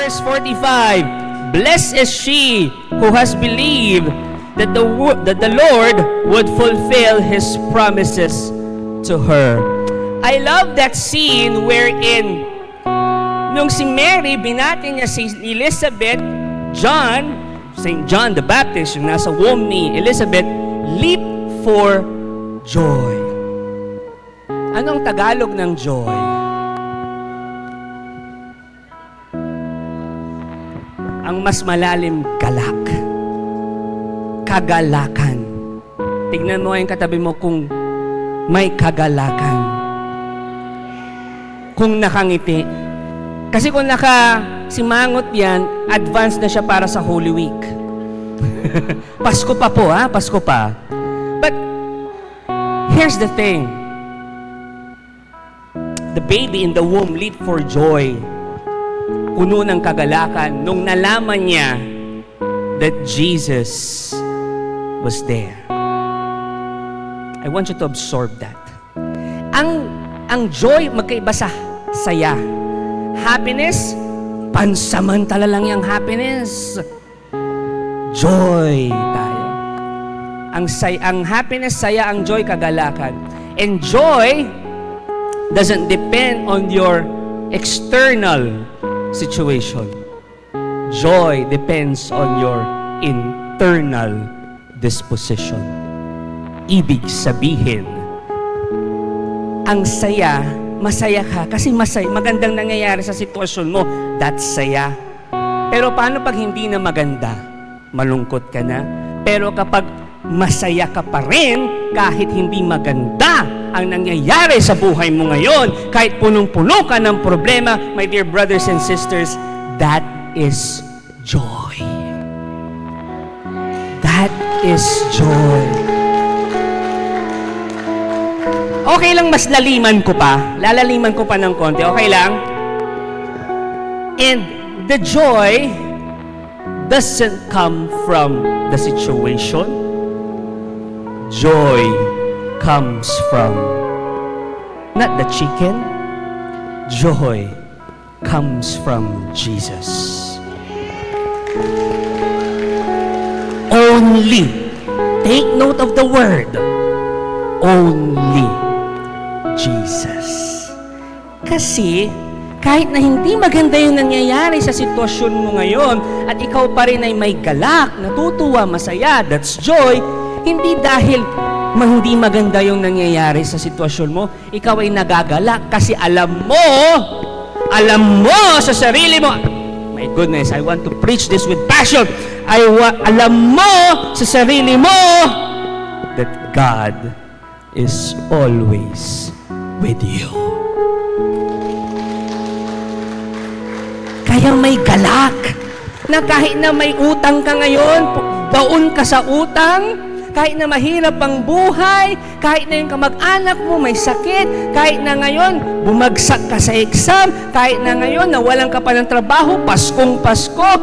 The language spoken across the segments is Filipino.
verse 45, blessed is she who has believed that the Lord would fulfill His promises to her. I love that scene wherein nung si Mary, binati niya si Elizabeth, St. John the Baptist, yung nasa womb ni Elizabeth, leap for joy. Anong Tagalog ng joy? Ang mas malalim, galak. Kagalakan. Tignan mo yung katabi mo kung may kagalakan. Kung nakangiti. Kasi kung nakasimangot yan, advance na siya para sa Holy Week. Pasko pa po, ha? Pasko pa. But, here's the thing. The baby in the womb leaped for joy. Puno ng kagalakan nung nalaman niya that Jesus was there. I want you to absorb that. Ang joy, magkaiba sa saya. Happiness, pansamantala lang yung happiness. Joy tayo. Ang happiness, saya, ang joy, kagalakan. And joy doesn't depend on your external situation. Joy depends on your internal disposition. Ibig sabihin, ang saya, masaya ka kasi magandang nangyayari sa sitwasyon mo, that's saya. Pero paano pag hindi na maganda? Malungkot ka na. Pero kapag masaya ka pa rin, kahit hindi maganda ang nangyayari sa buhay mo ngayon, kahit punong-puno ka ng problema, my dear brothers and sisters, that is joy. That is joy. Okay lang mas laliman ko pa. Lalaliman ko pa ng konti. Okay lang? And the joy doesn't come from the situation. Joy comes from not the chicken. Joy comes from Jesus. Only. Take note of the word. Only Jesus. Kasi, kahit na hindi maganda yung nangyayari sa sitwasyon mo ngayon at ikaw pa rin ay may galak, natutuwa, masaya, that's joy, hindi dahil hindi maganda yung nangyayari sa sitwasyon mo, ikaw ay nagagalak kasi alam mo sa sarili mo, my goodness, I want to preach this with passion, alam mo sa sarili mo that God is always with you. Kaya may galak na kahit na may utang ka ngayon, baon ka sa utang, kahit na mahirap ang buhay, kahit na yung kamag-anak mo may sakit, kahit na ngayon bumagsak ka sa exam, kahit na ngayon nawalan ka pa ng trabaho, Paskong Pasko,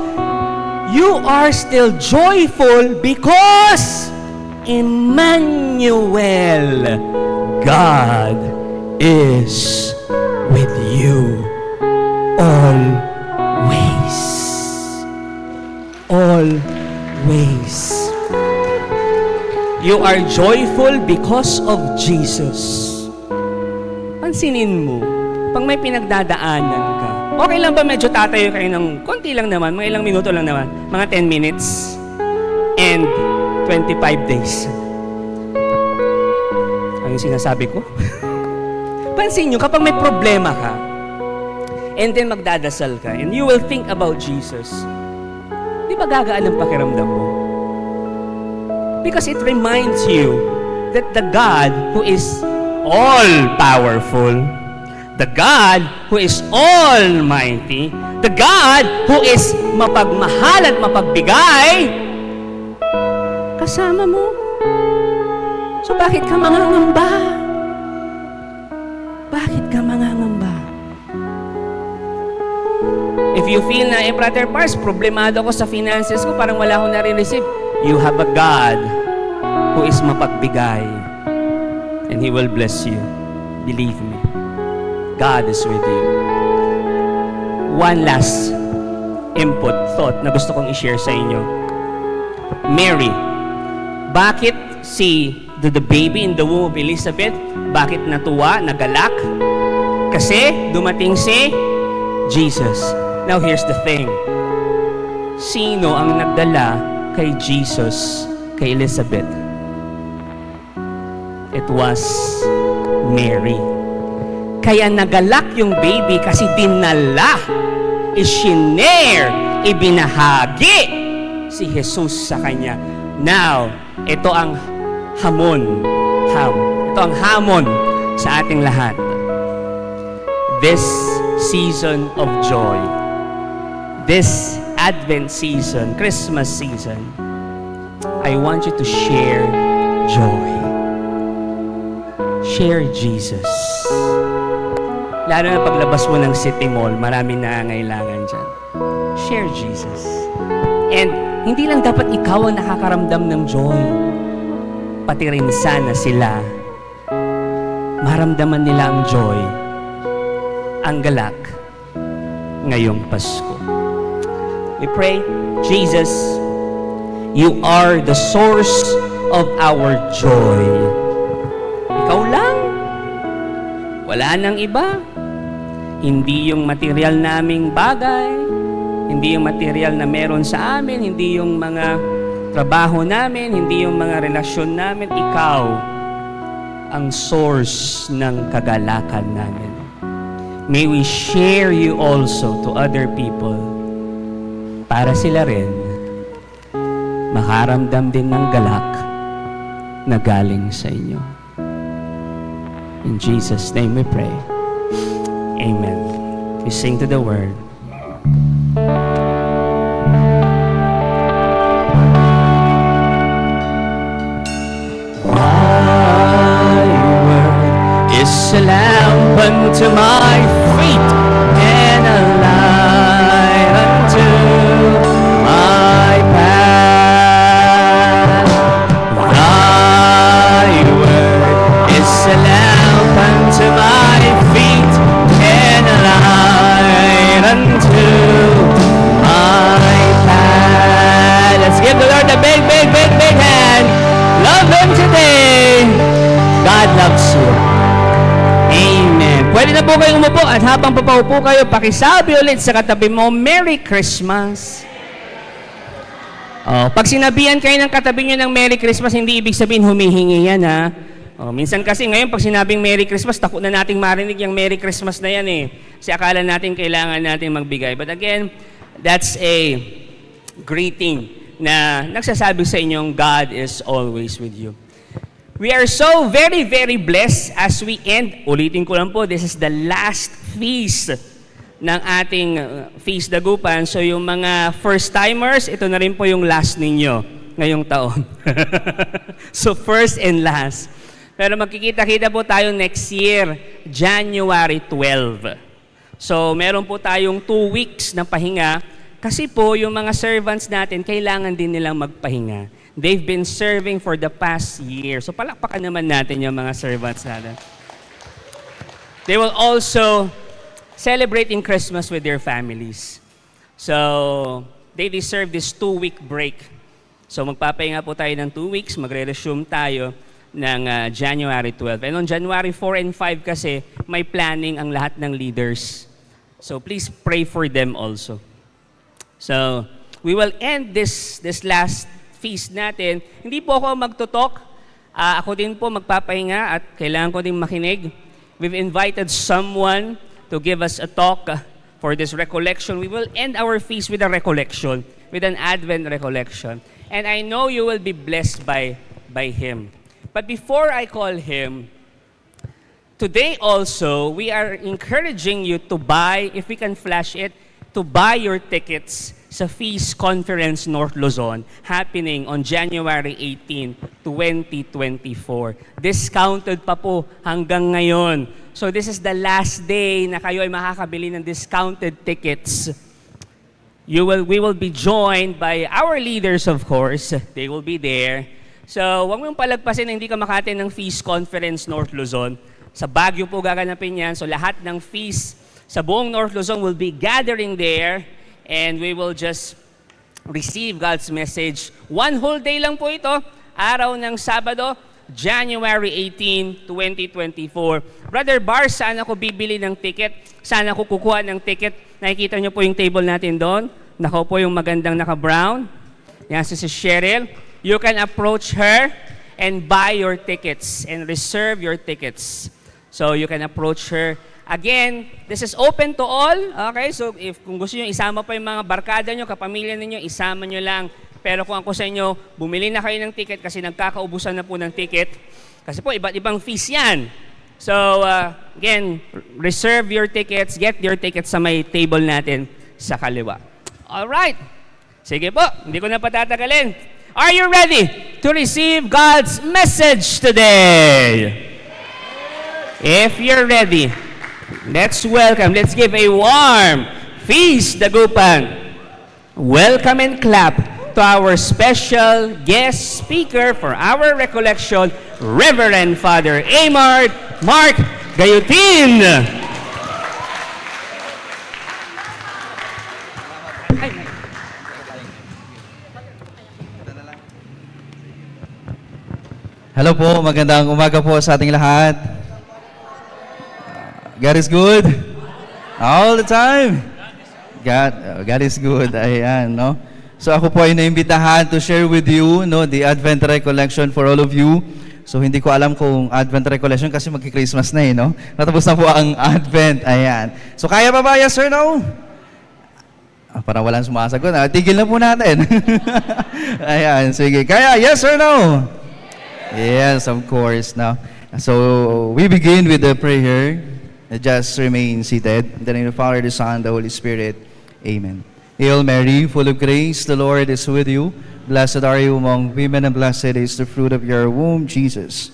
you are still joyful because Emmanuel, God is with you always. Always. You are joyful because of Jesus. Pansinin mo, pag may pinagdadaanan ka, okay lang ba medyo tatayo kayo ng konti lang naman, mga ilang minuto lang naman, mga 10 minutes, and 25 days. Ano yung sinasabi ko? Pansin nyo, kapag may problema ka, and then magdadasal ka, and you will think about Jesus, di ba gagaan ang pakiramdam mo? Because it reminds you that the God who is all-powerful, the God who is almighty, the God who is mapagmahal at mapagbigay, kasama mo. So bakit ka mangangamba? Bakit ka mangangamba? If you feel na, Brother Pars, problemado ako sa finances ko, parang wala akong nare-receive, you have a God who is mapagbigay and He will bless you. Believe me. God is with you. One last input, thought na gusto kong i-share sa inyo. Mary, bakit the baby in the womb of Elizabeth, bakit natuwa, nagalak? Kasi dumating si Jesus. Now here's the thing. Sino ang nagdala kay Jesus, kay Elizabeth? It was Mary. Kaya nagalak yung baby kasi dinala, isinare, ibinahagi si Jesus sa kanya. Now, ito ang hamon sa ating lahat. This season of joy, this Advent season, Christmas season, I want you to share joy. Share Jesus. Lalo na paglabas mo ng city mall, maraming nangangailangan dyan. Share Jesus. And hindi lang dapat ikaw ang nakakaramdam ng joy. Pati rin sana sila, maramdaman nila ang joy, ang galak, ngayong Pasko. We pray, Jesus, you are the source of our joy. Ikaw lang. Wala nang iba. Hindi yung material naming bagay, hindi yung material na meron sa amin, hindi yung mga trabaho namin, hindi yung mga relasyon namin. Ikaw ang source ng kagalakan namin. May we share you also to other people para sila rin makaramdam din ng galak na galing sa inyo. In Jesus' name we pray. Amen. We sing to the word. Thy word is a lamp unto my feet and a light unto my path. Thy word is a lamp unto my feet and a light unto my path. Let's give the Lord a big, big, big, big hand. Love Him today. God loves you. Amen. Pwede na po kayong umupo at habang papaupo kayo, pakisabi ulit sa katabi mo, Merry Christmas. Pag sinabihan kayo ng katabi nyo ng Merry Christmas, hindi ibig sabihin humihingi yan, ha? Minsan kasi ngayon, pag sinabing Merry Christmas, takot na nating marinig yung Merry Christmas na yan, eh. Kasi akala natin kailangan natin magbigay. But again, that's a greeting na nagsasabi sa inyong God is always with you. We are so very, very blessed as we end. Ulitin ko lang po, this is the last feast ng ating feast dagupan. So yung mga first-timers, ito na rin po yung last ninyo ngayong taon. So first and last. Pero magkikita-kita po tayo next year, January 12. So meron po tayong 2 weeks na pahinga kasi po yung mga servants natin, kailangan din nilang magpahinga. They've been serving for the past year. So palakpakan naman natin yung mga servants natin. They will also celebrating Christmas with their families. So they deserve this 2-week break. So magpapahinga po tayo ng 2 weeks, magre-resume tayo ng January 12. And on January 4 and 5 kasi, may planning ang lahat ng leaders. So please pray for them also. So we will end this last feast natin. Hindi po ako magtutok. Ako din po magpapahinga at kailangan ko din makinig. We've invited someone to give us a talk for this recollection. We will end our feast with a recollection, with an Advent recollection. And I know you will be blessed by him. But before I call him, today also, we are encouraging you to buy, if we can flash it, to buy your tickets sa Feast Conference North Luzon happening on January 18, 2024. Discounted pa po hanggang ngayon. So this is the last day na kayo ay makakabili ng discounted tickets. We will be joined by our leaders, of course. They will be there. So huwag mong palagpasin na hindi ka makatin ng Feast Conference North Luzon. Sa Baguio po gaganapin yan. So lahat ng feast sa buong North Luzon will be gathering there. and we will just receive God's message. One whole day lang po ito, araw ng Sabado, January 18, 2024. Brother Bar, saan ako bibili ng ticket? Saan ako kukuha ng ticket? Nakikita niyo po yung table natin doon. Nako po yung magandang naka-brown. Yan si Cheryl. You can approach her and buy your tickets and reserve your tickets. So you can approach her. Again, this is open to all. Okay, so kung gusto niyo isama pa yung mga barkada niyo, kapamilya niyo, isama niyo lang. Pero kung ako sa inyo, bumili na kayo ng ticket kasi nagkakaubusan na po ng ticket. Kasi po, iba't ibang fees yan. So, again, reserve your tickets, get your tickets sa may table natin sa kaliwa. Alright. Sige po, hindi ko na patatagalin. Are you ready to receive God's message today? If you're ready, let's welcome, let's give a warm feast dagupan. Welcome and clap to our special guest speaker for our recollection, Reverend Father Amart Mark Gayutin. Hello po, magandang umaga po sa ating lahat. God is good all the time. God is good. Ayan, no? So ako po ay naimbitahan to share with you, no, the Advent recollection for all of you. So hindi ko alam kung Advent recollection kasi magki-Christmas na no? Natapos na po ang Advent. Ayan. So kaya pa ba? Yes or no? Parang walang sumasagot. Tigil na po natin. Ayan, sige. Kaya, yes or no? Yes, of course. No? So we begin with the prayer. Just remain seated. In the name of the Father, the Son, the Holy Spirit. Amen. Hail Mary, full of grace, the Lord is with you. Blessed are you among women, and blessed is the fruit of your womb, Jesus.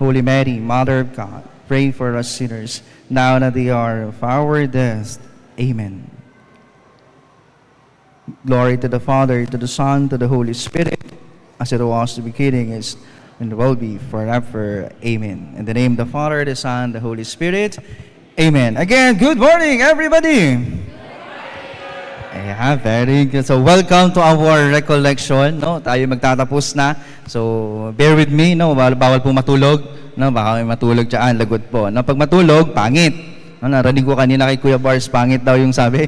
Holy Mary, Mother of God, pray for us sinners, now and at the hour of our death. Amen. Glory to the Father, to the Son, to the Holy Spirit, as it was in the beginning, is, and will be forever. Amen. In the name of the Father, the Son, the Holy Spirit. Amen. Again, good morning, everybody. Yeah, very good. So, welcome to our recollection. No, tayo magtatapos na. So, bear with me. No, bawal pong matulog. No, baka may matulog dyan, lagot po. No, pag matulog, pangit. No, narinig ko kanina kay Kuya Bars, pangit daw yung sabi.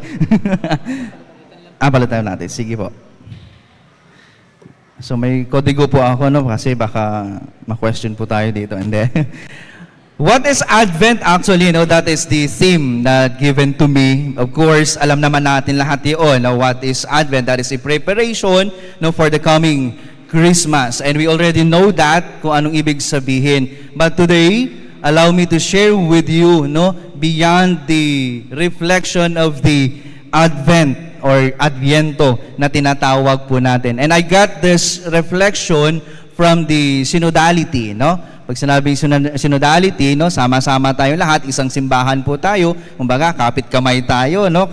Palitan natin. Sige po. So, may kodigo po ako, no, kasi baka ma-question po tayo dito. Hindi. What is Advent actually? No, that is the theme that given to me. Of course, alam naman natin lahat yun. No, what is Advent? That is a preparation, no, for the coming Christmas. And we already know that, kung anong ibig sabihin. But today, allow me to share with you, no, beyond the reflection of the Advent or Adviento na tinatawag po natin. And I got this reflection from the synodality, no? Pag sinabing synodality, no, sama-sama tayo lahat, isang simbahan po tayo, kumbaga kapit kamay tayo, no,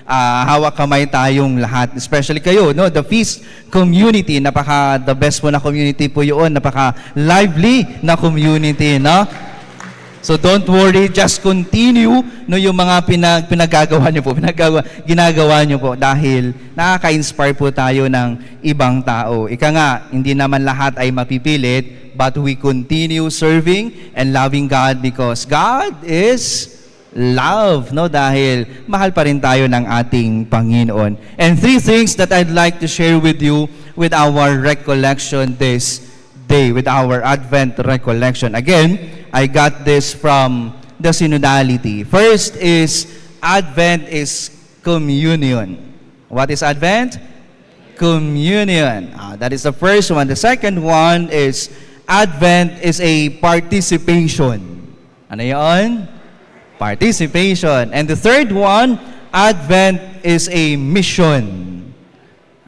hawak kamay tayong lahat, especially kayo, no, the feast community, the best po na community po yun, lively na community, no? So don't worry, just continue, no, yung mga ginagawa niyo po dahil nakaka-inspire po tayo ng ibang tao. Ika nga, hindi naman lahat ay mapipilit, but we continue serving and loving God because God is love, no? Dahil mahal pa rin tayo ng ating Panginoon. And three things that I'd like to share with you with our recollection this day, with our Advent recollection. Again, I got this from the synodality. First is Advent is communion. What is Advent? Communion. That is the first one. The second one is Advent is a participation. Ano yun? Participation. And the third one, Advent is a mission.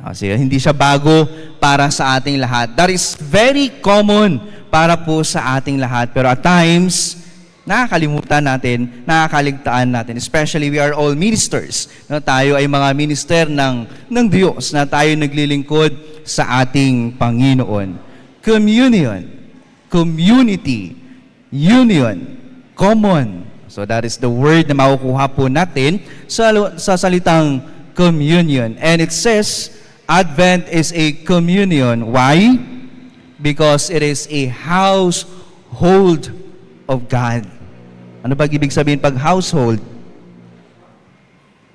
Kasi hindi siya bago para sa ating lahat. That is very common para po sa ating lahat. Pero at times, nakakalimutan natin, nakakaligtaan natin. Especially we are all ministers. No, tayo ay mga minister ng Diyos na tayo naglilingkod sa ating Panginoon. Communion, community, union, common. So that is the word na makukuha po natin sa salitang communion. And it says, Advent is a communion. Why? Because it is a household of God. Ano ba ibig sabihin pag household?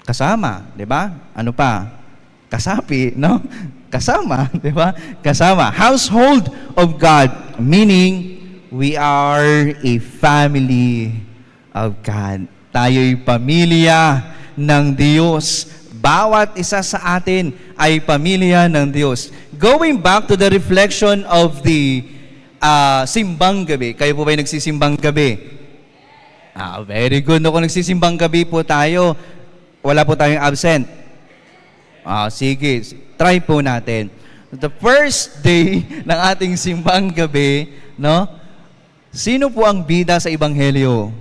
Kasama, di ba? Ano pa? Kasapi, no? Kasama, di ba? Kasama. Household of God, meaning we are a family of God. Tayo'y pamilya ng Diyos. Bawat isa sa atin ay pamilya ng Diyos. Going back to the reflection of the simbang gabi. Kayo po ba'y nagsisimbang gabi? Very good. No, kung nagsisimbang gabi po tayo, wala po tayong absent. Sige, try po natin. The first day ng ating simbang gabi, no? Sino po ang bida sa Ebanghelyo?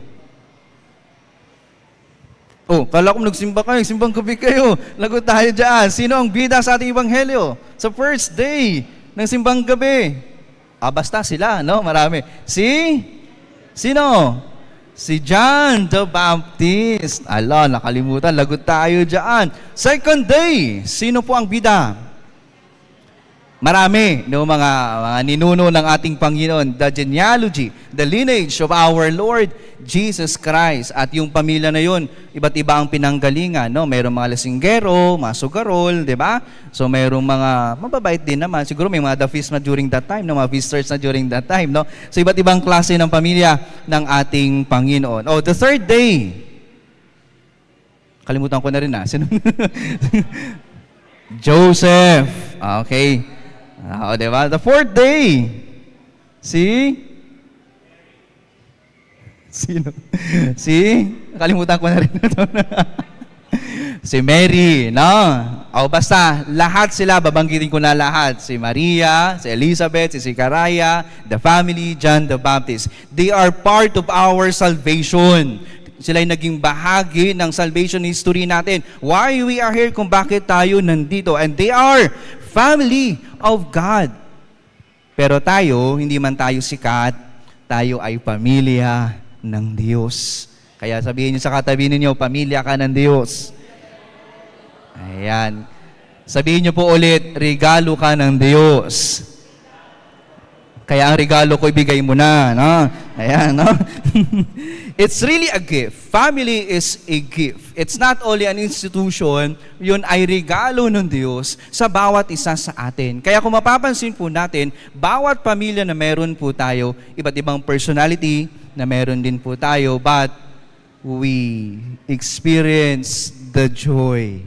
Kala ko nagsimba kayo, simbang gabi kayo. Lagot tayo dyan. Sino ang bida sa ating Ebanghelyo? Sa first day ng simbang gabi. Basta sila, no? Marami. Sino? Si John the Baptist. Nakalimutan. Lagot tayo dyan. Second day, sino po ang bida? Marami, no, mga ninuno ng ating Panginoon, the genealogy, the lineage of our Lord Jesus Christ. At yung pamilya na yun, iba't iba ang pinanggalingan, no? Mayroong mga lasinggero, mga sugarol, di ba? So mayroong mga mababait din naman. Siguro may mga dafis na during that time, no? Mga visitors na during that time, no? So iba't ibang klase ng pamilya ng ating Panginoon. The third day. Kalimutan ko na rin, Sino? Joseph. Okay. Diba? The fourth day. Sino? Nakalimutan ko na rin. Si Mary, no? Basta, lahat sila, babanggitin ko na lahat. Si Maria, si Elizabeth, si Zechariah, the family, John the Baptist. They are part of our salvation. Sila ay naging bahagi ng salvation history natin. Why we are here, kung bakit tayo nandito. And they are family of God. Pero tayo, hindi man tayo sikat, tayo ay pamilya ng Diyos. Kaya sabihin niyo sa katabi ninyo, pamilya ka ng Diyos. Ayan. Sabihin niyo po ulit, regalo ka ng Diyos. Kaya ang regalo ko ibigay mo na, no? Ayan, no? It's really a gift. Family is a gift. It's not only an institution, yun ay regalo ng Diyos sa bawat isa sa atin. Kaya kung mapapansin po natin, bawat pamilya na meron po tayo, iba't ibang personality na meron din po tayo, but we experience the joy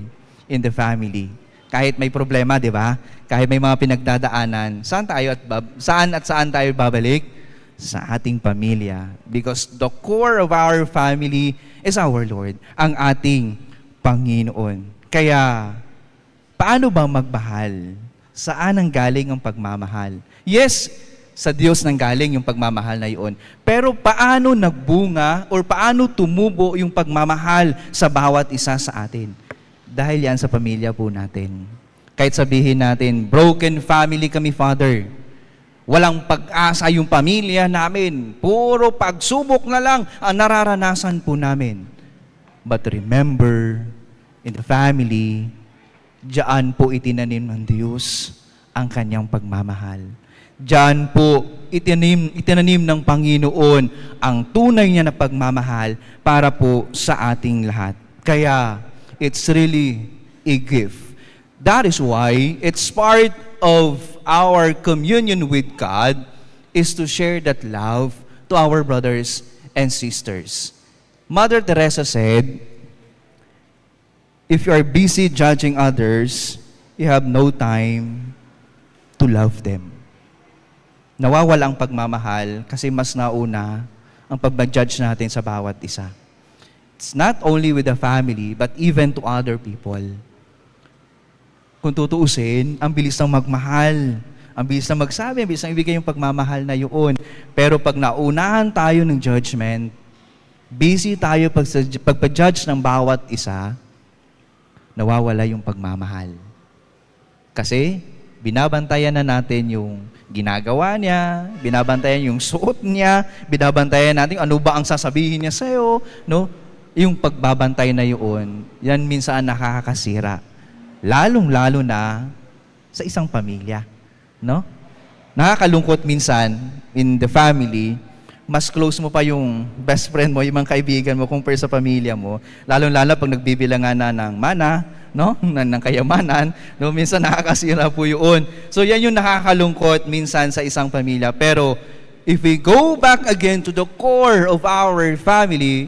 in the family. Kahit may problema, di ba? Kahit may mga pinagdadaanan, saan tayo babalik? Sa ating pamilya. Because the core of our family is our Lord, ang ating Panginoon. Kaya, paano ba magmahal? Saan ang galing ang pagmamahal? Yes, sa Diyos nang galing yung pagmamahal na yun. Pero paano nagbunga or paano tumubo yung pagmamahal sa bawat isa sa atin? Dahil yan sa pamilya po natin. Kahit sabihin natin, broken family kami, Father. Walang pag-asa yung pamilya namin. Puro pagsubok na lang ang nararanasan po namin. But remember, in the family, diyan po itinanim ng Diyos ang kanyang pagmamahal. Diyan po itinanim ng Panginoon ang tunay niya na pagmamahal para po sa ating lahat. Kaya, it's really a gift. That is why it's part of our communion with God is to share that love to our brothers and sisters. Mother Teresa said, if you are busy judging others, you have no time to love them. Nawawala ang pagmamahal kasi mas nauna ang pag-judge natin sa bawat isa. It's not only with the family, but even to other people. Kung tutuusin, ang bilis ng magmahal, ang bilis ng magsabi, ang bilis ng ibigay yung pagmamahal na yun. Pero pag naunahan tayo ng judgment, busy tayo pagpa-judge ng bawat isa, nawawala yung pagmamahal. Kasi, binabantayan na natin yung ginagawa niya, binabantayan yung suot niya, binabantayan natin ano ba ang sasabihin niya sa'yo, no? Yung pagbabantay na yun, yan minsan nakakasira lalong-lalo na sa isang pamilya, no? Nakakalungkot minsan in the family, mas close mo pa yung best friend mo, yung mga kaibigan mo compare sa pamilya mo, lalong-lalo pag nagbibilangan na ng mana, no? ng kayamanan, no? Minsan nakakasira po yun. So yan yung nakakalungkot minsan sa isang pamilya. Pero if we go back again to the core of our family,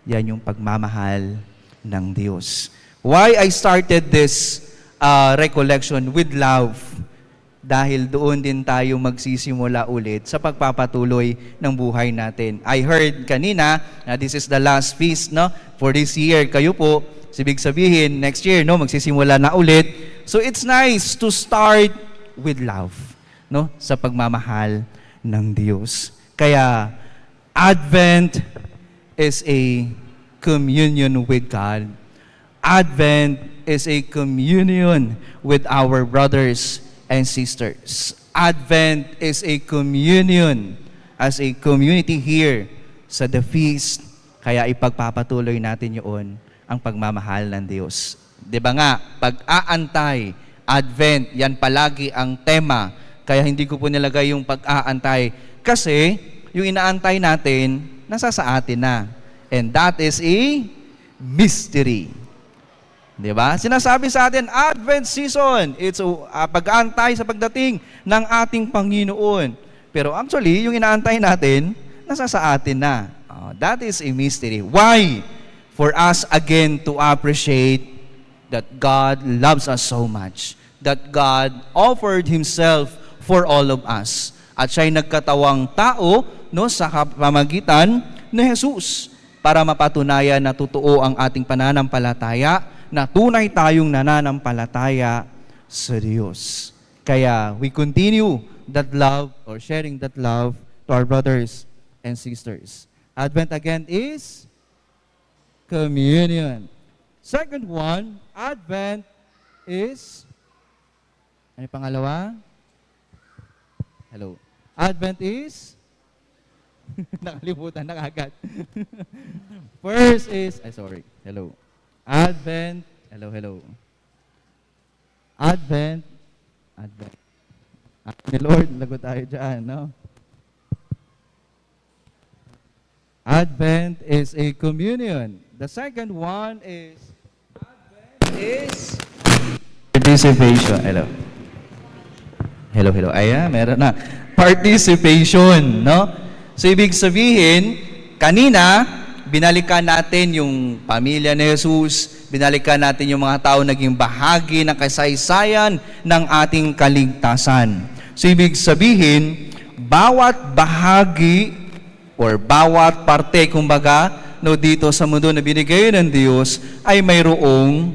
yan yung pagmamahal ng Diyos. Why I started this recollection with love? Dahil doon din tayo magsisimula ulit sa pagpapatuloy ng buhay natin. I heard kanina na this is the last feast, no? For this year. Kayo po, ibig sabihin, next year, no? Magsisimula na ulit. So it's nice to start with love, no? Sa pagmamahal ng Diyos. Kaya, Advent is a communion with God. Advent is a communion with our brothers and sisters. Advent is a communion as a community here sa The Feast. Kaya ipagpapatuloy natin yun ang pagmamahal ng Diyos. Di ba nga, pag-aantay, Advent, yan palagi ang tema. Kaya hindi ko po nilagay yung pag-aantay. Kasi yung inaantay natin, nasa sa atin na. And that is a mystery. Di ba? Sinasabi sa atin, Advent season. It's pag-aantay sa pagdating ng ating Panginoon. Pero actually, yung inaantay natin, nasa sa atin na. That is a mystery. Why? For us again to appreciate that God loves us so much. That God offered Himself for all of us. At siya'y nagkatawang tao, no, sa pamagitan ni Jesus para mapatunayan na totoo ang ating pananampalataya, na tunay tayong nananampalataya sa Diyos. Kaya we continue that love or sharing that love to our brothers and sisters. Advent again is communion. Second one, Advent is, ano yung pangalawa? Hello. Advent is, nakalimutan na kagad. First is, hello. Advent, hello. Advent. Ni Lord, lagot tayo dyan, no? Advent is a communion. The second one is, Advent is participation. Hello. Ayan, meron na. Participation, no? So, ibig sabihin, kanina, binalikan natin yung pamilya ni Jesus, binalikan natin yung mga tao naging bahagi ng kasaysayan ng ating kaligtasan. So, ibig sabihin, bawat bahagi or bawat parte, kumbaga, no, dito sa mundo na binigay ng Diyos, ay mayroong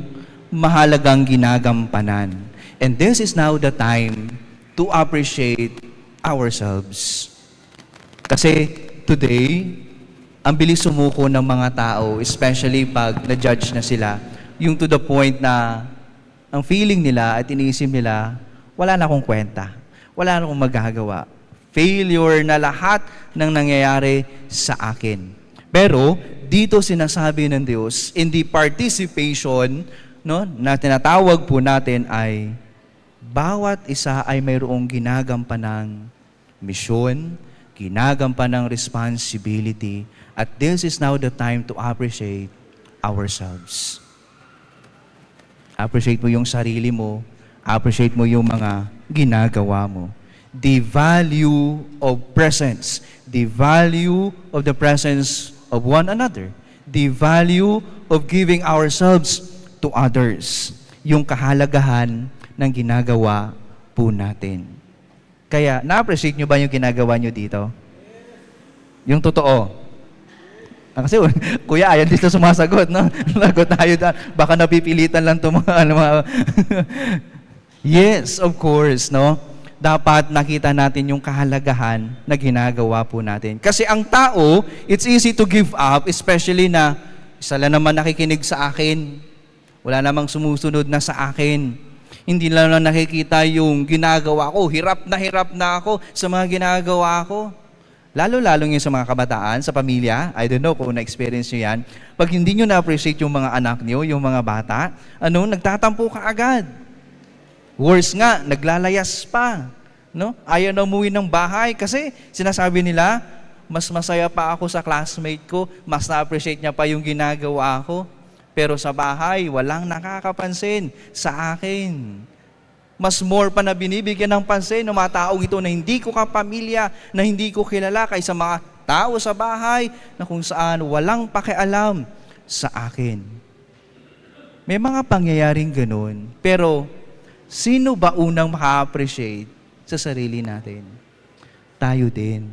mahalagang ginagampanan. And this is now the time to appreciate ourselves. Kasi today, ang bilis sumuko ng mga tao, especially pag na-judge na sila, yung to the point na ang feeling nila at iniisip nila, wala na akong kwenta, wala na akong magagawa. Failure na lahat ng nangyayari sa akin. Pero dito sinasabi ng Diyos, in the participation, no, na tinatawag po natin ay bawat isa ay mayroong ginagampanang misyon, ginagampanang responsibility. At this is now the time to appreciate ourselves. Appreciate mo yung sarili mo. Appreciate mo yung mga ginagawa mo. The value of presence. The value of the presence of one another. The value of giving ourselves to others. Yung kahalagahan ng ginagawa po natin. Kaya, na-appreciate nyo ba yung ginagawa nyo dito? Yung totoo. Kasi, kuya, ayan dito sumasagot, no? Lagot tayo dyan. Baka napipilitan lang ito mga Yes, of course, no? Dapat nakita natin yung kahalagahan na ginagawa po natin. Kasi ang tao, it's easy to give up, especially na isa lang naman nakikinig sa akin. Wala namang sumusunod na sa akin. Hindi lang nakikita yung ginagawa ko. Hirap na ako sa mga ginagawa ko. Lalo-lalo yung sa mga kabataan, sa pamilya, I don't know kung na-experience nyo yan, pag hindi nyo na-appreciate yung mga anak nyo, yung mga bata, nagtatampo ka agad. Worse nga, naglalayas pa. No? Ayaw na umuwi ng bahay kasi sinasabi nila, mas masaya pa ako sa classmate ko, mas na-appreciate niya pa yung ginagawa ko. Pero sa bahay, walang nakakapansin sa akin. Mas more pa na binibigyan ng pansin ng mga taong ito na hindi ko kapamilya, na hindi ko kilala, kaysa mga tao sa bahay na kung saan walang pakialam sa akin. May mga pangyayaring ganun, pero sino ba unang maka-appreciate sa sarili natin? Tayo din.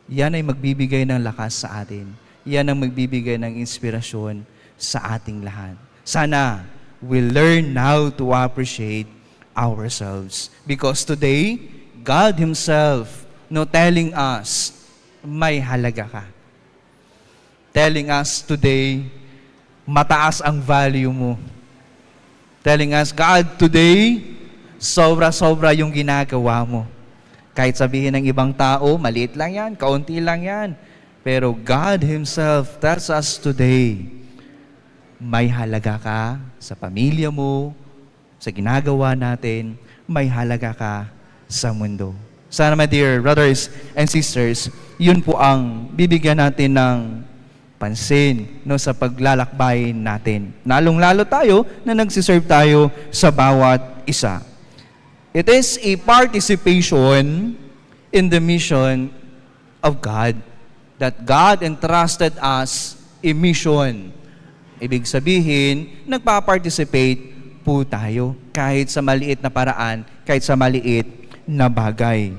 Yan ay magbibigay ng lakas sa atin. Yan ang magbibigay ng inspirasyon sa ating lahat. Sana we learn now to appreciate ourselves. Because today, God Himself, telling us, may halaga ka. Telling us today, mataas ang value mo. Telling us, God, today, sobra-sobra yung ginagawa mo. Kahit sabihin ng ibang tao, maliit lang yan, kaunti lang yan. Pero God Himself tells us today, may halaga ka sa pamilya mo, sa ginagawa natin, may halaga ka sa mundo. Sana, my dear brothers and sisters, yun po ang bibigyan natin ng pansin sa paglalakbay natin. Lalong-lalo tayo na nagsiserve tayo sa bawat isa. It is a participation in the mission of God, that God entrusted us a mission. Ibig sabihin, nagpa-participate po tayo kahit sa maliit na paraan, kahit sa maliit na bagay.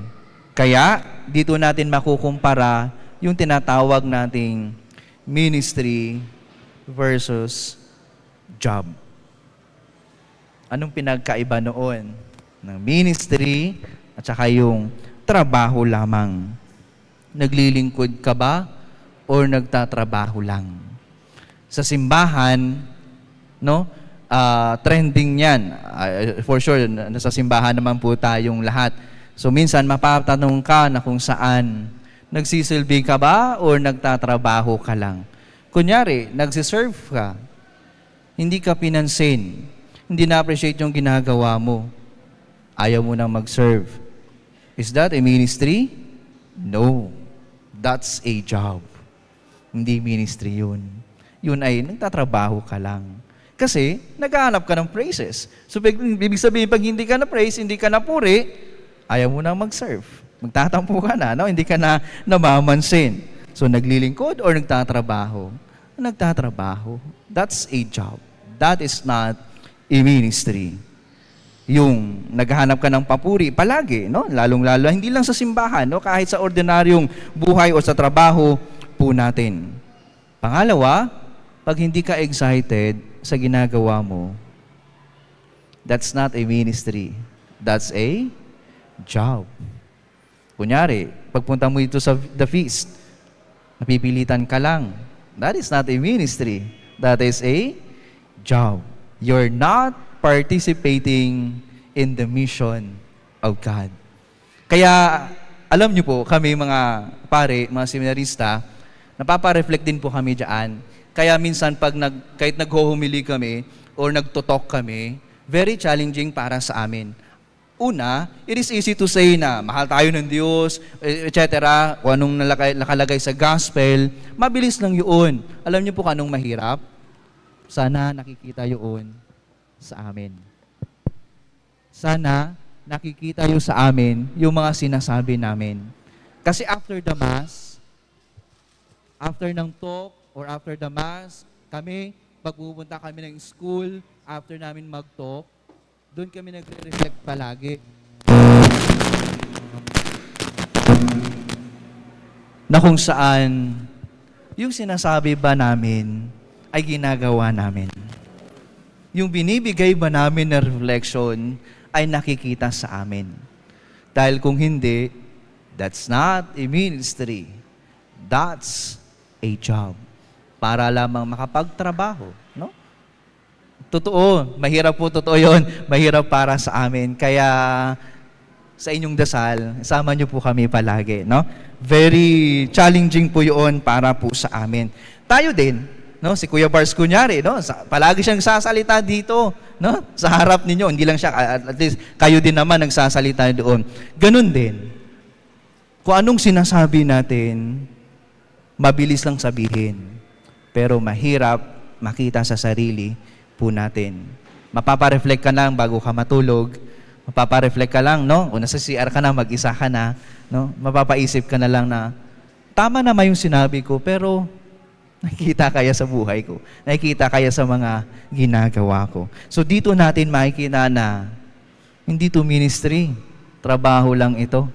Kaya, dito natin makukumpara yung tinatawag nating ministry versus job. Anong pinagkaiba noon ng ministry at saka yung trabaho lamang? Naglilingkod ka ba o nagtatrabaho lang? Sa simbahan, trending yan. For sure, nasa simbahan naman po tayong lahat. So minsan mapapatanong ka na kung saan, nagsisilbi ka ba o nagtatrabaho ka lang? Kunyari, nagsiserve ka, hindi ka pinansin, hindi na-appreciate yung ginagawa mo, ayaw mo nang mag-serve. Is that a ministry? No. That's a job. Hindi ministry yun. Yun ay nagtatrabaho ka lang. Kasi, naghahanap ka ng praises. So, ibig sabihin, pag hindi ka na-praise, hindi ka na-puri, ayaw mo nang mag-serve. Magtatampo ka na, hindi ka na namamansin. So, naglilingkod or nagtatrabaho? Nagtatrabaho. That's a job. That is not a ministry. Yung naghahanap ka ng papuri palagi, lalong-lalo, hindi lang sa simbahan, kahit sa ordinaryong buhay o sa trabaho po natin. Pangalawa, pag hindi ka excited sa ginagawa mo, that's not a ministry. That's a job. Kunyari, pagpunta mo ito sa the feast, napipilitan ka lang. That is not a ministry. That is a job. You're not participating in the mission of God. Kaya, alam niyo po, kami mga pare, mga seminarista, napapa-reflect din po kami dyan. Kaya minsan kahit nag-humili kami or nagtotalk kami, very challenging para sa amin. Una, it is easy to say na mahal tayo ng Diyos, etc. Kung anong nakalagay sa gospel, mabilis lang yun. Alam niyo po kung anong mahirap? Sana nakikita yun sa amin. Sana nakikita yun sa amin yung mga sinasabi namin. Kasi after the Mass, after ng talk, or after the Mass, pagpupunta kami ng school, after namin mag-talk, doon kami nagre-reflect palagi. Na kung saan, yung sinasabi ba namin, ay ginagawa namin. Yung binibigay ba namin na reflection, ay nakikita sa amin. Dahil kung hindi, that's not a ministry. That's a job. Para lamang makapagtrabaho, Totoo, mahirap po totoo yun. Mahirap para sa amin. Kaya sa inyong dasal, sama niyo po kami palagi, no? Very challenging po 'yun para po sa amin. Tayo din, no? Si Kuya Bars kunyari, no? Palagi siyang sasalita dito, no? Sa harap ninyo, hindi lang siya, at least kayo din naman nagsasalita doon. Ganun din. Kung anong sinasabi natin, mabilis lang sabihin, pero mahirap makita sa sarili po natin. Mapapareflect ka lang bago ka matulog. Mapapareflect ka lang, no? Kung nasa CR ka na, mag-isa ka na, no? Mapapaisip ka na lang na, tama naman yung sinabi ko, pero nakikita kaya sa buhay ko? Nakikita kaya sa mga ginagawa ko? So dito natin makikita na, hindi to ministry, trabaho lang ito.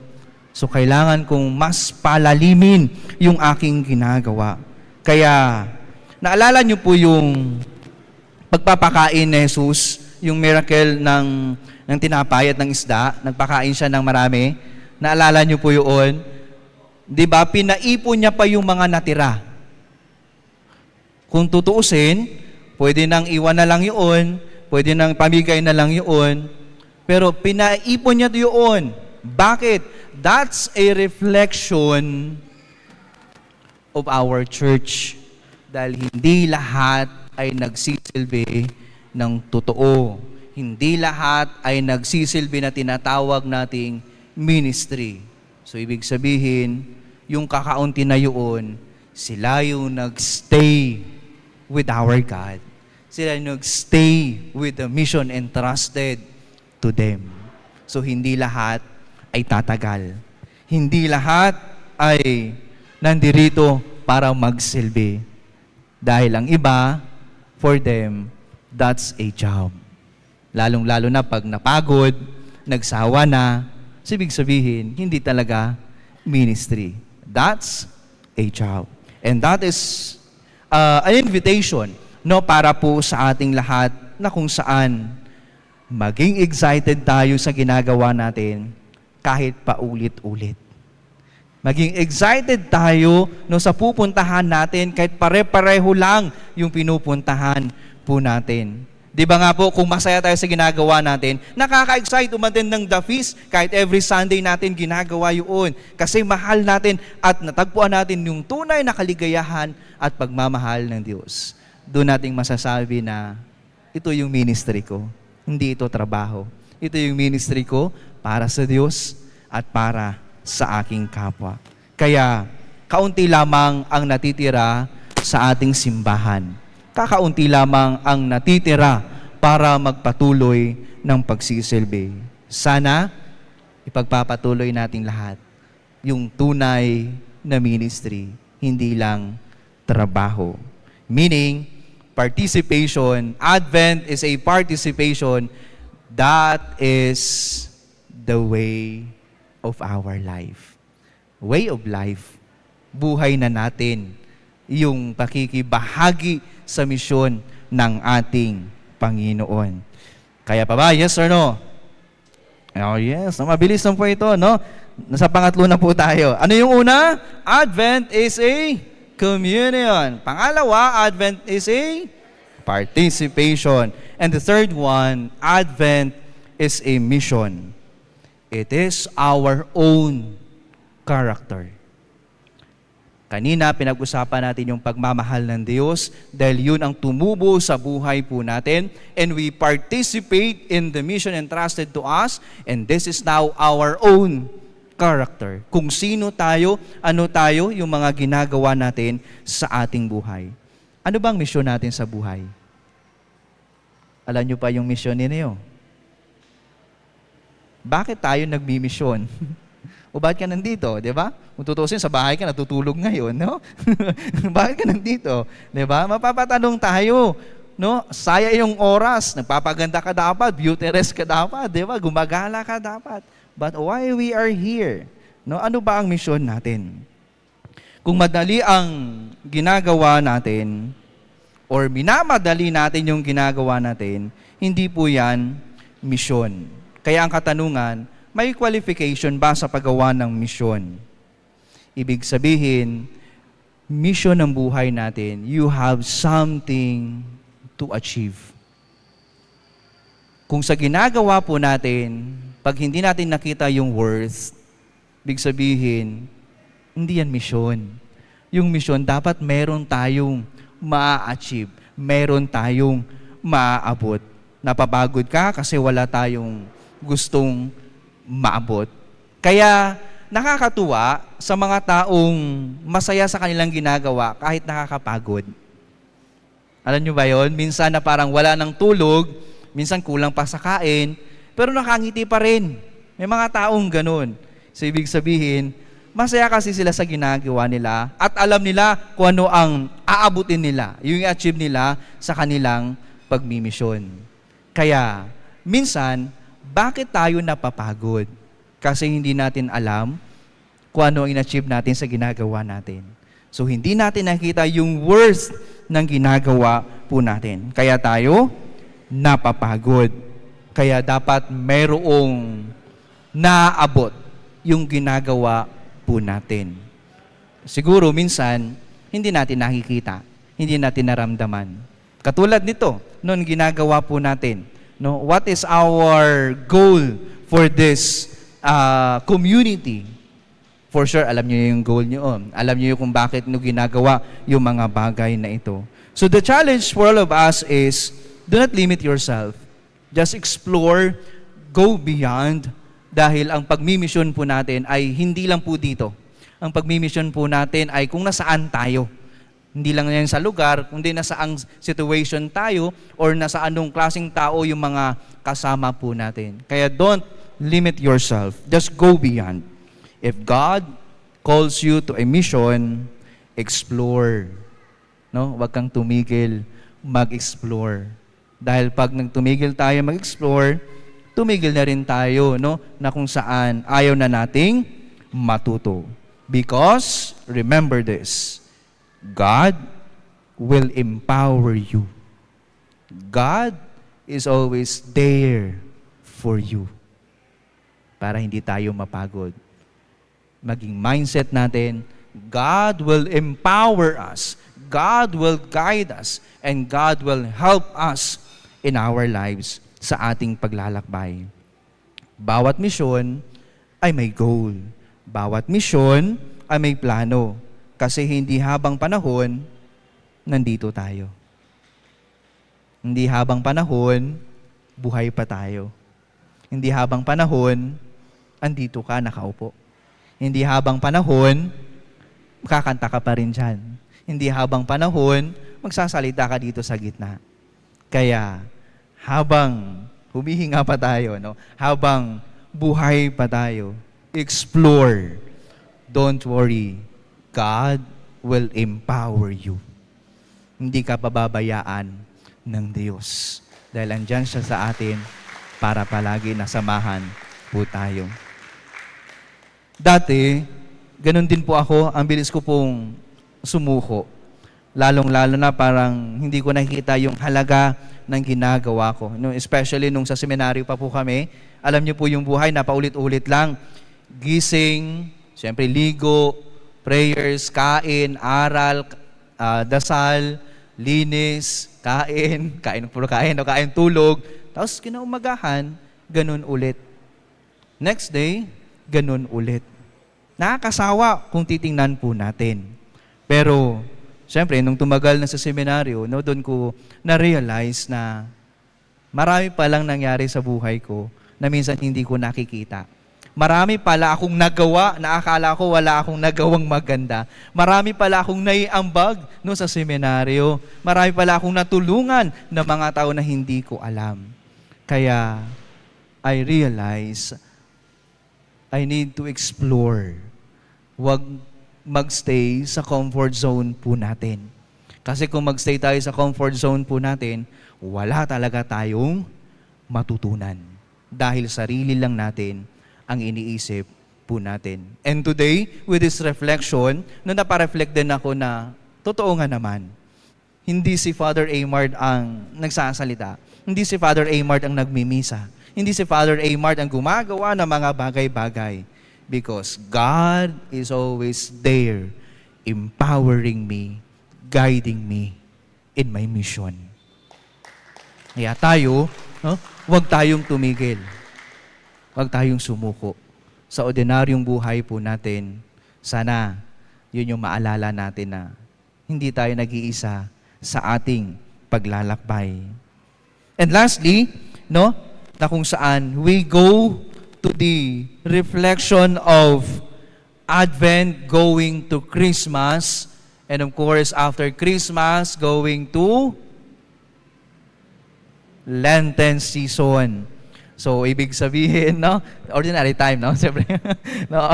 So kailangan kong mas palalimin yung aking ginagawa. Kaya, naalala niyo po yung pagpapakain ni Jesus, yung miracle ng tinapay at ng isda, nagpakain siya ng marami. Naalala niyo po yun? Di ba? Pinaipon niya pa yung mga natira. Kung tutuusin, pwede nang iwan na lang yun, pwede nang pamigay na lang yun, pero pinaipon niya yun. Bakit? That's a reflection of our church. Dahil hindi lahat ay nagsisilbi ng totoo. Hindi lahat ay nagsisilbi na tinatawag nating ministry. So, ibig sabihin, yung kakaunti na yun, sila yung nagstay with our God. Sila yung nagstay with the mission entrusted to them. So, hindi lahat ay tatagal. Hindi lahat ay nandirito para magsilbi. Dahil ang iba, for them, that's a job. Lalong-lalo na pag napagod, nagsawa na, ibig sabihin, hindi talaga ministry. That's a job. And that is an invitation, no, para po sa ating lahat na kung saan maging excited tayo sa ginagawa natin kahit paulit-ulit. Maging excited tayo no, sa pupuntahan natin kahit pare-pareho lang yung pinupuntahan po natin. Di ba nga po, kung masaya tayo sa ginagawa natin, nakaka-excite umattend ng The Feast kahit every Sunday natin ginagawa yun. Kasi mahal natin at natagpuan natin yung tunay na kaligayahan at pagmamahal ng Diyos. Doon nating masasabi na ito yung ministry ko. Hindi ito trabaho. Ito yung ministry ko para sa Diyos at para sa aking kapwa. Kaya, kaunti lamang ang natitira sa ating simbahan. Kakaunti lamang ang natitira para magpatuloy ng pagsisilbi. Sana, ipagpapatuloy nating lahat yung tunay na ministry, hindi lang trabaho. Meaning, participation, Advent is a participation that is the way of our life. Way of life. Buhay na natin yung pakikibahagi sa misyon ng ating Panginoon. Kaya pa ba? Yes or no? Oh yes. Mabilis lang po ito, no? Nasa pangatlo na po tayo. Ano yung una? Advent is a communion. Pangalawa, Advent is a participation. And the third one, Advent is a mission. It is our own character. Kanina, pinag-usapan natin yung pagmamahal ng Diyos dahil yun ang tumubo sa buhay po natin and we participate in the mission entrusted to us and this is now our own character. Kung sino tayo, ano tayo, yung mga ginagawa natin sa ating buhay. Ano bang misyon natin sa buhay? Alam nyo pa yung misyon ninyo? Bakit tayo nagmi-misyon? O bakit ka nandito, di ba? Kung tutusin, sa bahay ka, natutulog ngayon, no? Bakit ka nandito? Di ba? Mapapatanong tayo, no? Saya yung oras, nagpapaganda ka dapat, beauty rest ka dapat, di ba? Gumagala ka dapat. But why we are here? No? Ano ba ang misyon natin? Kung madali ang ginagawa natin, or minamadali natin yung ginagawa natin, hindi po yan misyon. Kaya ang katanungan, may qualification ba sa paggawa ng misyon? Ibig sabihin, mission ng buhay natin, you have something to achieve. Kung sa ginagawa po natin, Pag hindi natin nakita yung worth, big sabihin, hindi yan mission. Yung mission, dapat meron tayong ma-achieve, meron tayong maaabot. Napapagod ka kasi wala tayong gustong maabot. Kaya nakakatuwa sa mga taong masaya sa kanilang ginagawa kahit nakakapagod. Alam nyo ba yon? Minsan na parang wala ng tulog, minsan kulang pa sa kain, pero nakangiti pa rin. May mga taong ganun. So ibig sabihin, masaya kasi sila sa ginagawa nila at alam nila kung ano ang aabutin nila, yung i-achieve nila sa kanilang pagmimisyon. Kaya, minsan, bakit tayo napapagod? Kasi hindi natin alam kung ano ang in-achieve natin sa ginagawa natin. So, hindi natin nakita yung worth ng ginagawa po natin. Kaya tayo napapagod. Kaya dapat mayroong naabot yung ginagawa po natin. Siguro minsan, hindi natin nakikita, hindi natin naramdaman. Katulad nito, noon ginagawa po natin. No, what is our goal for this community? For sure, alam niyo yung goal niyo. Alam niyo kung bakit niyo ginagawa yung mga bagay na ito. So the challenge for all of us is, do not limit yourself. Just explore, go beyond, dahil ang pagmimisyon po natin ay hindi lang po dito. Ang pagmimisyon po natin ay kung nasaan tayo. Hindi lang yan sa lugar, kundi nasaang situation tayo or nasa anong klaseng tao yung mga kasama po natin. Kaya don't limit yourself. Just go beyond. If God calls you to a mission, explore. No? Huwag kang tumigil mag-explore. Dahil pag nagtumigil tayo mag-explore, tumigil na rin tayo, no? Na kung saan ayaw na nating matuto. Because, remember this, God will empower you. God is always there for you. Para hindi tayo mapagod. Maging mindset natin, God will empower us. God will guide us. And God will help us in our lives sa ating paglalakbay. Bawat misyon ay may goal. Bawat misyon ay may plano. Kasi hindi habang panahon, nandito tayo. Hindi habang panahon, buhay pa tayo. Hindi habang panahon, andito ka, nakaupo. Hindi habang panahon, kakanta ka pa rin dyan. Hindi habang panahon, magsasalita ka dito sa gitna. Kaya, habang humihinga pa tayo, no? Habang buhay pa tayo, explore. Don't worry. God will empower you. Hindi ka pababayaan ng Diyos. Dahil andyan siya sa atin para palagi nasamahan po tayo. Dati, ganun din po ako, ang bilis ko pong sumuko. Lalong-lalo na parang hindi ko nakikita yung halaga ng ginagawa ko. No, especially nung sa seminaryo pa po kami, alam niyo po yung buhay na paulit-ulit lang. Gising, siyempre ligo, prayers, kain, aral, dasal, linis, kain, tulog. Tapos kinaumagahan, ganun ulit. Next day, ganun ulit. Nakakasawa kung titingnan po natin. Pero, siyempre, nung tumagal na sa seminaryo, no, doon ko na-realize na marami palang nangyari sa buhay ko na minsan hindi ko nakikita. Marami pala akong nagawa na akala ko wala akong nagawang maganda. Marami pala akong naiambag no, sa seminaryo. Marami pala akong natulungan ng mga tao na hindi ko alam. Kaya, I realize I need to explore. Huwag magstay sa comfort zone po natin. Kasi kung magstay tayo sa comfort zone po natin, wala talaga tayong matutunan. Dahil sarili lang natin ang iniisip po natin. And today, with this reflection, napareflect din ako na, totoo nga naman, hindi si Father Amard ang nagsasalita. Hindi si Father Amard ang nagmimisa. Hindi si Father Amard ang gumagawa ng mga bagay-bagay. Because God is always there, empowering me, guiding me in my mission. Kaya tayo, no, huwag tayong tumigil. Huwag tayong sumuko. Sa ordinaryong buhay po natin, sana yun yung maalala natin na hindi tayo nag-iisa sa ating paglalakbay. And lastly, no, na kung saan we go to the reflection of Advent going to Christmas, and of course, after Christmas, going to Lenten season. So, ibig sabihin, no? Ordinary time, no? Siyempre. No?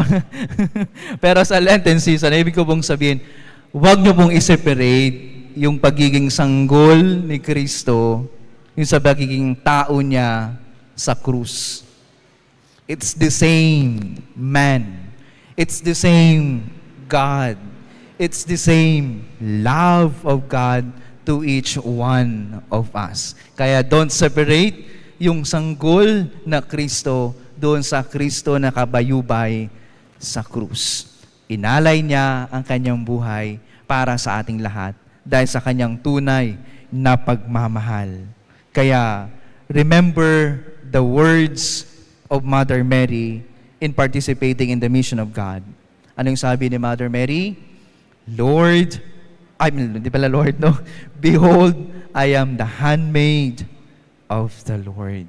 Pero sa Lenten season, ibig ko pong sabihin, huwag nyo pong i-separate yung pagiging sanggol ni Kristo, yung sa pagiging tao niya sa krus. It's the same man. It's the same God. It's the same love of God to each one of us. Kaya don't separate yung sanggol na Kristo doon sa Kristo na kabayubay sa krus. Inalay niya ang kanyang buhay para sa ating lahat dahil sa kanyang tunay na pagmamahal. Kaya remember the words of Mother Mary in participating in the mission of God. Anong sabi ni Mother Mary? Lord, di pala Lord, no? Behold, I am the handmaid of the Lord.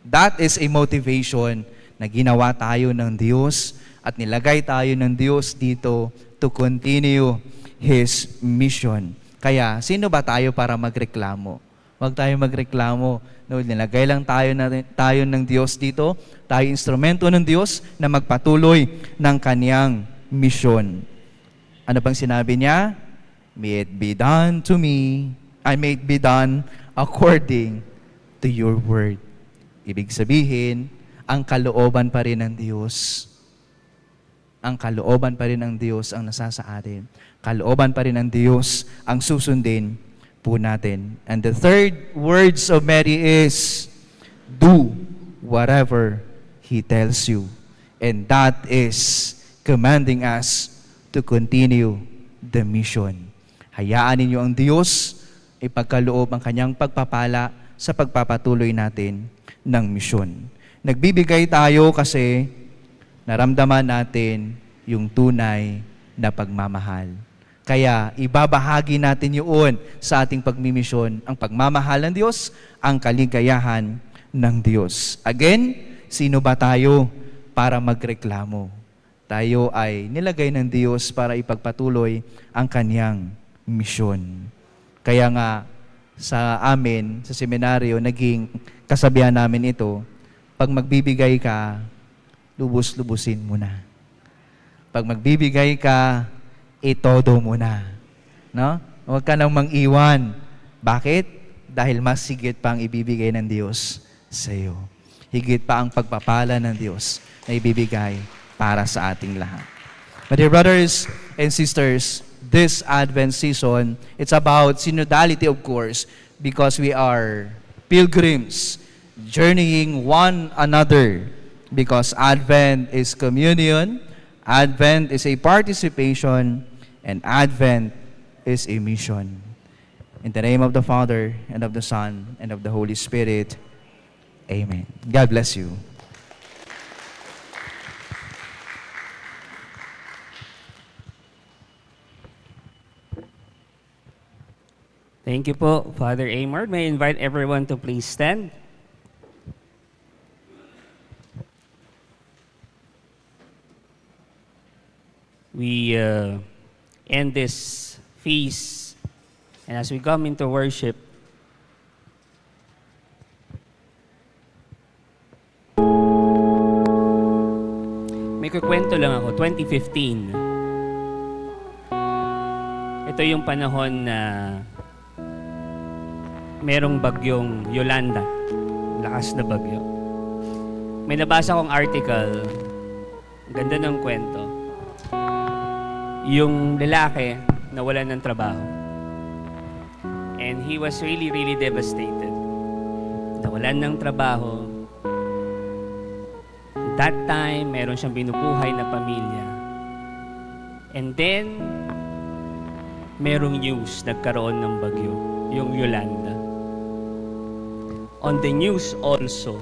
That is a motivation na ginawa tayo ng Diyos at nilagay tayo ng Diyos dito to continue His mission. Kaya, sino ba tayo para magreklamo? Huwag tayo magreklamo. No, nilagay lang tayo ng Diyos dito. Tayo instrumento ng Diyos na magpatuloy ng kaniyang mission. Ano pang sinabi niya? May it be done to me, may it be done according to your word. Ibig sabihin, ang kalooban pa rin ng Diyos. Ang kalooban pa rin ng Diyos ang nasa sa atin. Kalooban pa rin ng Diyos ang susundin po natin. And the third words of Mary is, do whatever He tells you. And that is commanding us to continue the mission. Hayaan ninyo ang Diyos ipagkaloob ang kanyang pagpapala sa pagpapatuloy natin ng misyon. Nagbibigay tayo kasi naramdaman natin yung tunay na pagmamahal. Kaya ibabahagi natin yun sa ating pagmimisyon, ang pagmamahal ng Diyos, ang kaligayahan ng Diyos. Again, sino ba tayo para magreklamo? Tayo ay nilagay ng Diyos para ipagpatuloy ang kaniyang misyon. Kaya nga, sa amin, sa seminaryo, naging kasabihan namin ito, pag magbibigay ka, lubos-lubusin mo na. Pag magbibigay ka, itodo mo na. No? Huwag ka nang mang-iwan. Bakit? Dahil mas higit pa ang ibibigay ng Diyos sa iyo. Higit pa ang pagpapala ng Diyos na ibibigay para sa ating lahat. My dear brothers and sisters, this Advent season, it's about synodality, of course, because we are pilgrims, journeying one another, because Advent is communion, Advent is a participation, and Advent is a mission. In the name of the Father, and of the Son, and of the Holy Spirit, Amen. God bless you. Thank you po, Father Amor. May I invite everyone to please stand. We end this feast, and as we come into worship, may kukwento lang ako. 2015, ito yung panahon na merong bagyong Yolanda, lakas na bagyo. May nabasa kong article, ganda ng kwento. Yung lalaki nawalan ng trabaho. And he was really, really devastated. Nawalan ng trabaho. That time, meron siyang binubuhay na pamilya. And then, merong news, nagkaroon ng bagyo, yung Yolanda. On the news also,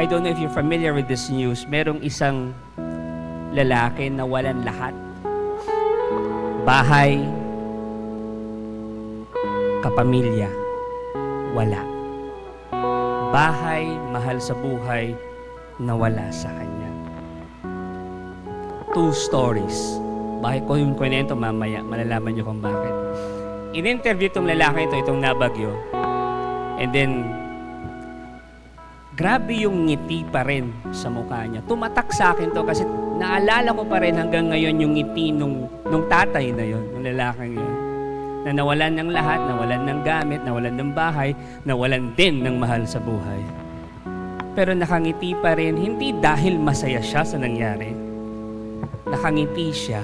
I don't know if you're familiar with this news. Merong isang lalaki na walang lahat. Bahay, kapamilya, wala. Bahay, mahal sa buhay, nawala sa kanya. 2 stories. Bakit ko yung kwento mamaya, malalaman nyo kung bakit. In-interview itong lalaki ito, itong nabagyo. And then, grabe yung ngiti pa rin sa mukha niya. Tumatak sa akin to kasi naalala ko pa rin hanggang ngayon yung ngiti nung tatay na yon, nung lalaking yun. Na nawalan ng lahat, nawalan ng gamit, nawalan ng bahay, nawalan din ng mahal sa buhay. Pero nakangiti pa rin, hindi dahil masaya siya sa nangyari. Nakangiti siya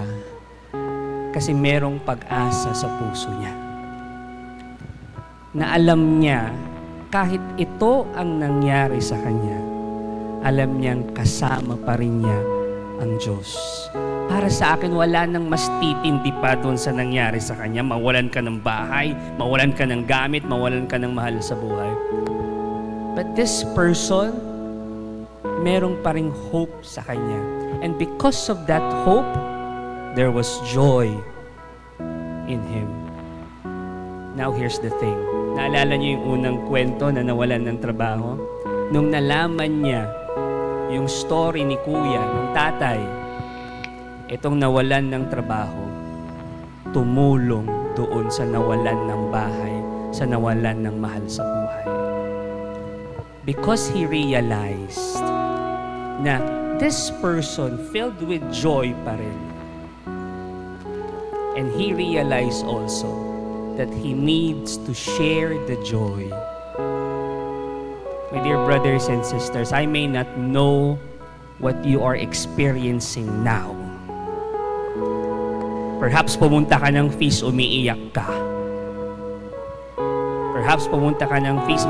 kasi merong pag-asa sa puso niya. Na alam niya, kahit ito ang nangyari sa kanya, alam niyang kasama pa rin niya ang Diyos. Para sa akin, wala nang mas titindi pa doon sa nangyari sa kanya. Mawalan ka ng bahay, mawalan ka ng gamit, mawalan ka ng mahal sa buhay. But this person, merong pa ring hope sa kanya. And because of that hope, there was joy in him. Now here's the thing. Naalala niyo yung unang kwento na nawalan ng trabaho? Nung nalaman niya yung story ni kuya, ng tatay, itong nawalan ng trabaho, tumulong doon sa nawalan ng bahay, sa nawalan ng mahal sa buhay. Because he realized na this person filled with joy pa rin. And he realized also that he needs to share the joy. My dear brothers and sisters, I may not know what you are experiencing now. Perhaps pumunta ka ng feast, umiiyak ka. Perhaps pumunta ka ng feast,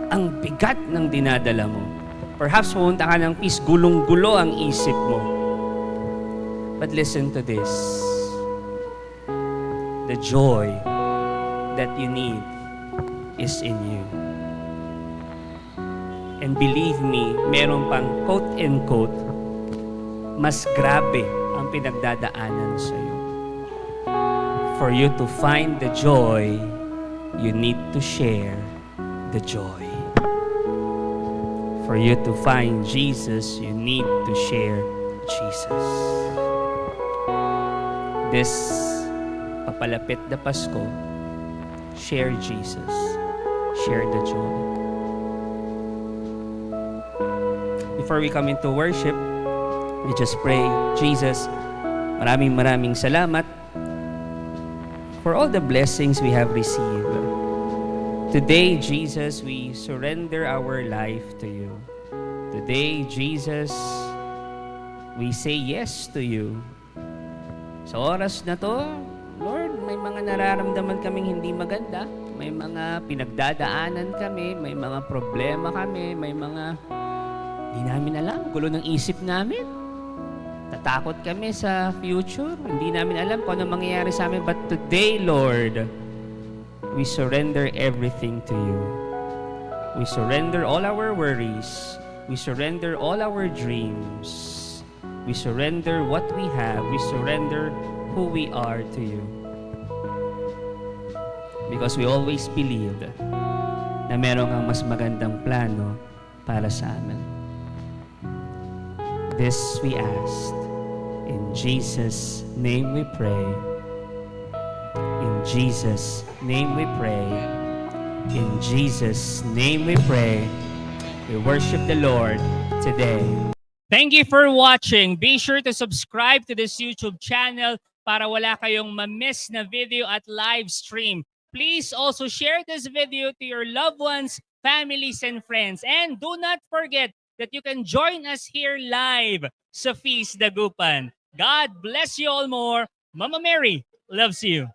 ang bigat ng dinadala mo. Perhaps pumunta ka ng feast, gulong-gulo ang isip mo. But listen to this. The joy that you need is in you. And believe me, meron pang quote-unquote, mas grabe ang pinagdadaanan sa iyo. For you to find the joy, you need to share the joy. For you to find Jesus, you need to share Jesus. This papalapit na Pasko, share Jesus, share the joy. Before we come into worship, we just pray, Jesus, maraming salamat for all the blessings we have received. Today, Jesus, we surrender our life to you. Today, Jesus, we say yes to you. Sa oras na to, Lord, may mga nararamdaman kaming hindi maganda, may mga pinagdadaanan kami, may mga problema kami, may mga hindi namin alam, gulo ng isip namin. Tatakot kami sa future. Hindi namin alam kung ano mangyayari sa amin. But today, Lord, we surrender everything to you. We surrender all our worries. We surrender all our dreams. We surrender what we have. We surrender who we are to you. Because we always believed na meron kang mas magandang plano para sa amin. This we asked. In Jesus' name we pray. In Jesus' name we pray. In Jesus' name we pray. We worship the Lord today. Thank you for watching. Be sure to subscribe to this YouTube channel para wala kayong ma-miss na video at live stream. Please also share this video to your loved ones, families, and friends. And do not forget that you can join us here live sa Feast Dagupan. God bless you all more. Mama Mary loves you.